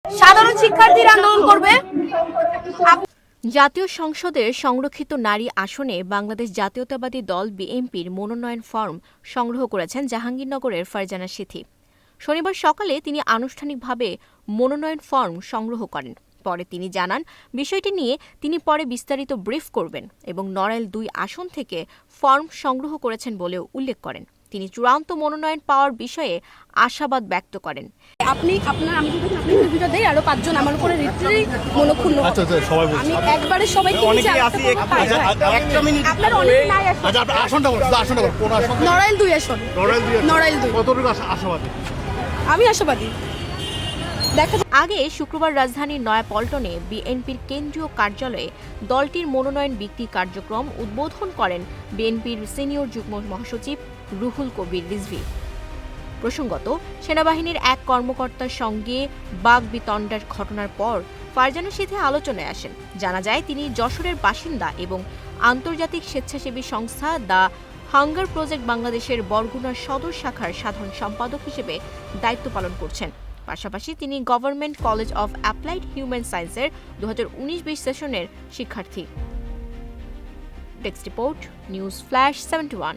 সাধারণ শিক্ষার্থীরা আন্দোলন করবে। জাতীয় সংসদের সংরক্ষিত নারী আসনে বাংলাদেশ জাতীয়তাবাদী দল বিএনপির মনোনয়ন ফরম সংগ্রহ করেছেন জাহাঙ্গীরনগরের ফারজানা সিথি। শনিবার সকালে তিনি আনুষ্ঠানিকভাবে মনোনয়ন ফরম সংগ্রহ করেন। পরে তিনি জানান, বিষয়টি নিয়ে তিনি পরে বিস্তারিত ব্রিফ করবেন এবং নড়াইল ২ আসন থেকে ফরম সংগ্রহ করেছেন বলেও উল্লেখ করেন। তিনি চূড়ান্ত মনোনয়ন পাওয়ার বিষয়ে আশাবাদ ব্যক্ত করেন। আমি ইন্টারভিউটা দেই, আরো ৫ জন আমার উপরে রিট্রি মনোক্ষুণ্ণ। আমি একবারে সবাইকে একটা মিনিট আপনার অনেক নাই আসলে। আচ্ছা আপনার আসনটা বলুন, আসনটা বলুন, কোন আসন? নড়াইল ২ আসন। নড়াইল ২ কতটুকু আশাবাদী? আমি আশাবাদী। আগে শুক্রবার রাজধানীর নয়াপল্টনে বিএনপির কেন্দ্রীয় কার্যালয়ে দলটির মনোনয়ন বিক্রি কার্যক্রম উদ্বোধন করেন বিএনপির সিনিয়র যুগ্ম মহাসচিব রুহুল কবির রিজভী। প্রসঙ্গত, সেনাবাহিনীর এক কর্মকর্তার সঙ্গে বাগবিতণ্ডার ঘটনার পর ফারজানা সিথি আলোচনায় আসেন। জানা যায়, তিনি যশোরের বাসিন্দা এবং আন্তর্জাতিক স্বেচ্ছাসেবী সংস্থা দ্য হাঙ্গার প্রজেক্ট বাংলাদেশের বরগুনার সদর শাখার সাধারণ সম্পাদক হিসেবে দায়িত্ব পালন করছেন। পাশাপাশি তিনি government college of applied human সায়েন্সের 2019-20 সেশনের শিক্ষার্থী। Desk report, news flash 71।